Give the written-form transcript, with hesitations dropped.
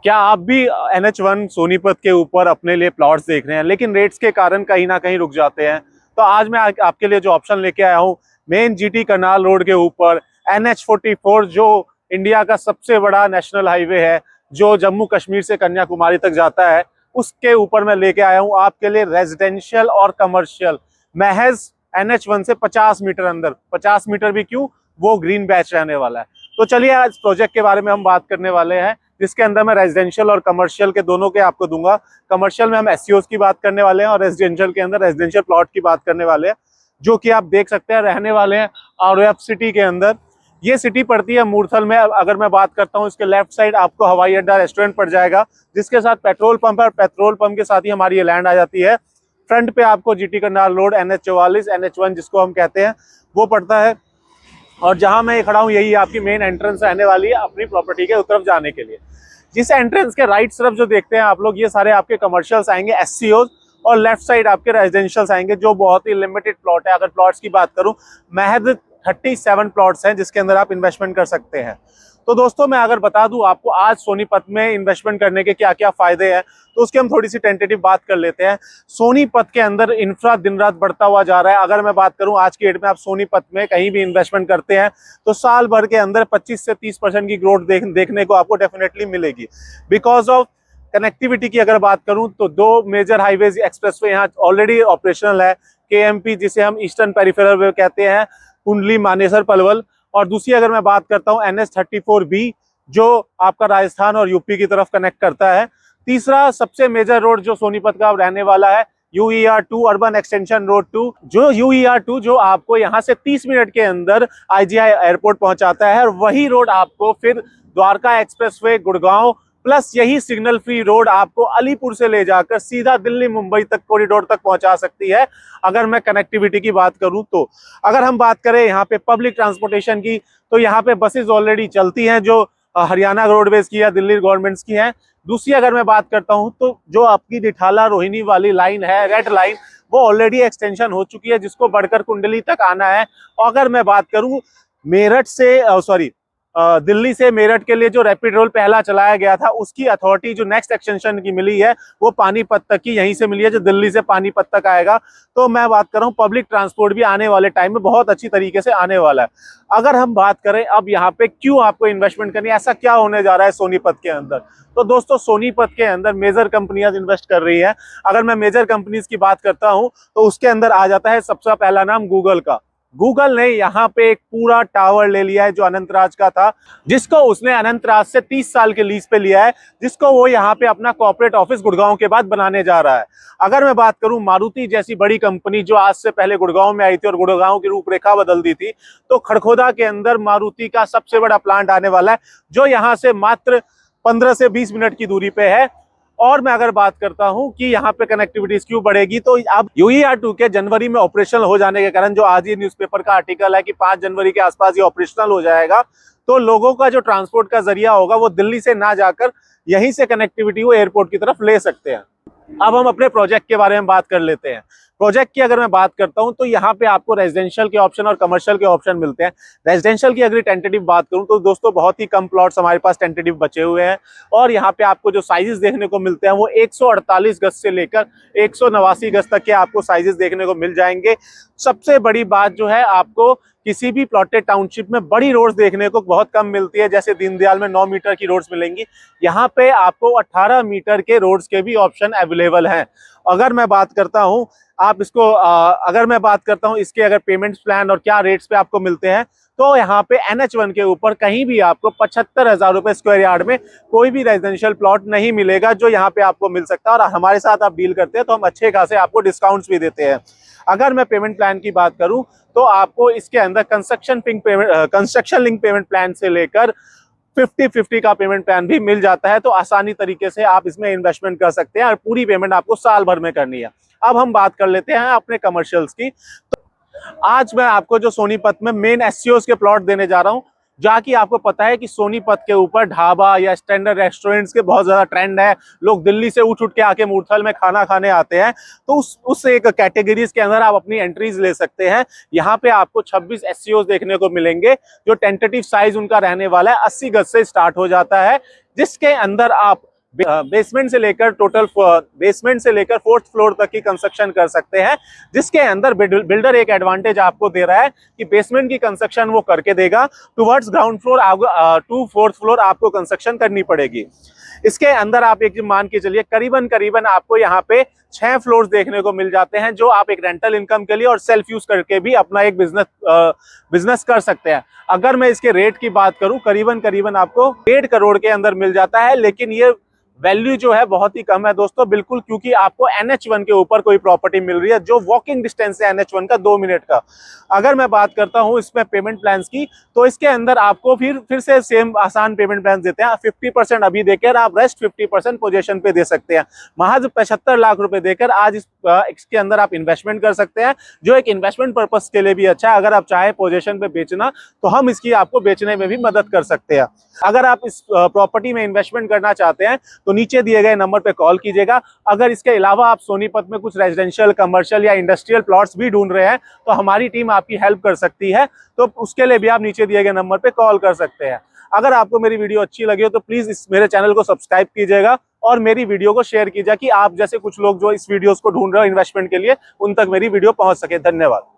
क्या आप भी NH1 सोनीपत के ऊपर अपने लिए प्लॉट्स देख रहे हैं लेकिन रेट्स के कारण कहीं ना कहीं रुक जाते हैं? तो आज मैं आपके लिए जो ऑप्शन लेके आया हूँ, मेन GT करनाल रोड के ऊपर NH44, जो इंडिया का सबसे बड़ा नेशनल हाईवे है, जो जम्मू कश्मीर से कन्याकुमारी तक जाता है, उसके ऊपर मैं लेके आया हूँ आपके लिए रेजिडेंशियल और कमर्शियल, महज NH1 से 50 मीटर अंदर। 50 मीटर भी क्यों, वो ग्रीन बैच रहने वाला है। तो चलिए आज प्रोजेक्ट के बारे में हम बात करने वाले हैं, जिसके अंदर मैं रेजिडेंशियल और कमर्शियल के दोनों के आपको दूंगा। कमर्शियल में हम SCOs की बात करने वाले हैं और रेजिडेंशियल के अंदर रेजिडेंशियल प्लॉट की बात करने वाले हैं, जो कि आप देख सकते हैं रहने वाले हैं ROF सिटी के अंदर। ये सिटी पड़ती है मूर्थल में। अगर मैं बात करता हूँ, इसके लेफ्ट साइड आपको हवाई अड्डा रेस्टोरेंट पड़ जाएगा, जिसके साथ पेट्रोल पंप है, और पेट्रोल पंप के साथ ही हमारी ये लैंड आ जाती है। फ्रंट पे आपको GT Karnal road NH44 NH1 जिसको हम कहते हैं वो पड़ता है, और जहां मैं खड़ा हूं यही आपकी मेन एंट्रेंस रहने वाली है अपनी प्रॉपर्टी के तरफ जाने के लिए। जिस एंट्रेंस के राइट तरफ जो देखते हैं आप लोग, ये सारे आपके कमर्शियल्स आएंगे SCOs, और लेफ्ट साइड आपके रेजिडेंशियल्स आएंगे, जो बहुत ही लिमिटेड प्लॉट है। अगर प्लॉट्स की बात करूं, महज 37 प्लॉट्स हैं जिसके अंदर आप इन्वेस्टमेंट कर सकते हैं। तो दोस्तों मैं अगर बता दूं आपको आज सोनीपत में इन्वेस्टमेंट करने के क्या क्या फायदे हैं, तो उसकी हम थोड़ी सी टेंटेटिव बात कर लेते हैं। सोनीपत के अंदर इंफ्रा दिन रात बढ़ता हुआ जा रहा है। अगर मैं बात करूं आज की डेट में आप सोनीपत में कहीं भी इन्वेस्टमेंट करते हैं तो साल भर के अंदर 25 से 30% की ग्रोथ देखने को आपको डेफिनेटली मिलेगी। बिकॉज ऑफ कनेक्टिविटी की अगर बात करूं तो दो मेजर हाईवेज एक्सप्रेसवे यहाँ ऑलरेडी ऑपरेशनल है। KMP जिसे हम ईस्टर्न पेरिफेरल वे कहते हैं, कुंडली मानेसर पलवल, और दूसरी अगर मैं बात करता हूं NH34B, जो आपका राजस्थान और यूपी की तरफ कनेक्ट करता है। तीसरा सबसे मेजर रोड जो सोनीपत का रहने वाला है, UER2 अर्बन एक्सटेंशन रोड 2, जो UER2 जो आपको यहाँ से 30 मिनट के अंदर IGI एयरपोर्ट पहुंचाता है, और वही रोड आपको फिर द्वारका एक्सप्रेसवे गुड़गांव प्लस यही सिग्नल फ्री रोड आपको अलीपुर से ले जाकर सीधा दिल्ली मुंबई तक कॉरिडोर तक पहुंचा सकती है, अगर मैं कनेक्टिविटी की बात करूं तो। अगर हम बात करें यहाँ पे पब्लिक ट्रांसपोर्टेशन की, तो यहाँ पे बसेस ऑलरेडी चलती हैं, जो हरियाणा रोडवेज की या दिल्ली गवर्नमेंट्स की हैं। दूसरी अगर मैं बात करता हूं तो जो आपकी रिठाला रोहिणी वाली लाइन है, रेड लाइन, वो ऑलरेडी एक्सटेंशन हो चुकी है, जिसको बढ़कर कुंडली तक आना है। और अगर मैं बात करूं मेरठ से दिल्ली से मेरठ के लिए जो रैपिड रोल पहला चलाया गया था, उसकी अथॉरिटी जो नेक्स्ट एक्सटेंशन की मिली है वो पानीपत तक की यहीं से मिली है, जो दिल्ली से पानीपत तक आएगा। तो मैं बात कर रहा हूँ पब्लिक ट्रांसपोर्ट भी आने वाले टाइम में बहुत अच्छी तरीके से आने वाला है। अगर हम बात करें अब यहाँ पे क्यों आपको इन्वेस्टमेंट करनी है, ऐसा क्या होने जा रहा है सोनीपत के अंदर, तो दोस्तों सोनीपत के अंदर मेजर कंपनियां इन्वेस्ट कर रही है। अगर मैं मेजर कंपनीज की बात करता हूं तो उसके अंदर आ जाता है सबसे पहला नाम गूगल का। गूगल ने यहाँ पे एक पूरा टावर ले लिया है जो अनंतराज का था, जिसको उसने अनंतराज से 30 साल के लीज पे लिया है, जिसको वो यहाँ पे अपना कॉर्पोरेट ऑफिस गुड़गांव के बाद बनाने जा रहा है। अगर मैं बात करूं मारुति जैसी बड़ी कंपनी जो आज से पहले गुड़गांव में आई थी और गुड़गांव की रूपरेखा बदल दी थी, तो खड़खोदा के अंदर मारुति का सबसे बड़ा प्लांट आने वाला है, जो यहाँ से मात्र 15 से 20 मिनट की दूरी पे है। और मैं अगर बात करता हूं कि यहाँ पे कनेक्टिविटीज क्यों बढ़ेगी, तो अब UER2 के जनवरी में ऑपरेशनल हो जाने के कारण, जो आज ये न्यूज़पेपर का आर्टिकल है कि 5 जनवरी के आसपास ये ऑपरेशनल हो जाएगा, तो लोगों का जो ट्रांसपोर्ट का जरिया होगा वो दिल्ली से ना जाकर यहीं से कनेक्टिविटी वो एयरपोर्ट की तरफ ले सकते हैं। अब हम अपने प्रोजेक्ट के बारे में बात कर लेते हैं। प्रोजेक्ट की अगर मैं बात करता हूं तो यहाँ पे आपको रेजिडेंशियल के ऑप्शन और कमर्शियल के ऑप्शन मिलते हैं। रेजिडेंशियल की अगर टेंटेटिव बात करूं तो दोस्तों बहुत ही कम प्लॉट्स हमारे पास टेंटेटिव बचे हुए हैं, और यहाँ पे आपको जो साइजेस देखने को मिलते हैं वो 148 गज से लेकर 189 गज तक के आपको साइजेस देखने को मिल जाएंगे। सबसे बड़ी बात जो है, आपको किसी भी प्लॉटेड टाउनशिप में बड़ी रोड्स देखने को बहुत कम मिलती है। जैसे दीनदयाल में 9 मीटर की रोड्स मिलेंगी, यहाँ पे आपको 18 मीटर के रोड्स के भी ऑप्शन अवेलेबल हैं। अगर मैं बात करता हूँ इसके अगर पेमेंट्स प्लान और क्या रेट्स पे आपको मिलते हैं, तो यहाँ पे NH1 के ऊपर कहीं भी आपको 75,000 रुपए स्क्वायर यार्ड में कोई भी रेजिडेंशियल प्लॉट नहीं मिलेगा, जो यहाँ पे आपको मिल सकता है। और हमारे साथ आप डील करते हैं तो हम अच्छे खासे आपको डिस्काउंट्स भी देते हैं। अगर मैं पेमेंट प्लान की बात करूं तो आपको इसके अंदर कंस्ट्रक्शन लिंक पेमेंट प्लान से लेकर 50-50 का पेमेंट प्लान भी मिल जाता है, तो आसानी तरीके से आप इसमें इन्वेस्टमेंट कर सकते हैं, और पूरी पेमेंट आपको साल भर में करनी है। अब हम बात कर लेते हैं अपने कमर्शियल्स की। तो आज मैं आपको जो सोनीपत में मेन SCOs के प्लॉट देने जा रहा हूं, जहाँ की आपको पता है कि सोनीपत के ऊपर ढाबा या स्टैंडर्ड रेस्टोरेंट्स के बहुत ज्यादा ट्रेंड है, लोग दिल्ली से उठ के आके मूर्थल में खाना खाने आते हैं, तो उस एक कैटेगरीज के अंदर आप अपनी एंट्रीज ले सकते हैं। यहाँ पे आपको 26 एससीओ देखने को मिलेंगे, जो टेंटेटिव साइज उनका रहने वाला है 80 गज से स्टार्ट हो जाता है, जिसके अंदर आप बेसमेंट से लेकर बेसमेंट से लेकर 4th फ्लोर तक की कंस्ट्रक्शन कर सकते हैं। जिसके अंदर बिल्डर एक एडवांटेज आपको दे रहा है कि बेसमेंट की कंस्ट्रक्शन वो करके देगा, towards ground floor to 4th floor आपको कंस्ट्रक्शन करनी पड़ेगी। इसके अंदर आप एक मान के चलिए करीबन आपको यहाँ पे 6 फ्लोर्स देखने को मिल जाते हैं, जो आप एक रेंटल इनकम के लिए और सेल्फ यूज करके भी अपना एक बिजनेस कर सकते हैं। अगर मैं इसके रेट की बात करूं, करीबन आपको 1.5 करोड़ के अंदर मिल जाता है, लेकिन ये वैल्यू जो है बहुत ही कम है दोस्तों, बिल्कुल, क्योंकि आपको NH1 के ऊपर कोई प्रॉपर्टी मिल रही है जो वॉकिंग डिस्टेंस है NH1 का 2 मिनट का। अगर मैं बात करता हूं इसमें पेमेंट प्लान्स की, तो इसके अंदर आपको फिर से सेम आसान पेमेंट प्लान देते हैं। 50% अभी देकर आप रेस्ट 50% पोजीशन पे दे सकते हैं। महज 75 लाख रुपए देकर आज इसके अंदर आप इन्वेस्टमेंट कर सकते हैं, जो एक इन्वेस्टमेंट पर्पज के लिए भी अच्छा है। अगर आप चाहे पोजीशन पे बेचना, तो हम इसकी आपको बेचने में भी मदद कर सकते हैं। अगर आप इस प्रॉपर्टी में इन्वेस्टमेंट करना चाहते हैं तो नीचे दिए गए नंबर पे कॉल कीजिएगा। अगर इसके अलावा आप सोनीपत में कुछ रेजिडेंशियल, कमर्शियल या इंडस्ट्रियल प्लॉट्स भी ढूंढ रहे हैं, तो हमारी टीम आपकी हेल्प कर सकती है, तो उसके लिए भी आप नीचे दिए गए नंबर पे कॉल कर सकते हैं। अगर आपको मेरी वीडियो अच्छी लगी हो तो प्लीज मेरे चैनल को सब्सक्राइब कीजिएगा और मेरी वीडियो को शेयर कीजिए, कि आप जैसे कुछ लोग जो इस वीडियोस को ढूंढ रहे हो इन्वेस्टमेंट के लिए, उन तक मेरी वीडियो पहुंच सके। धन्यवाद।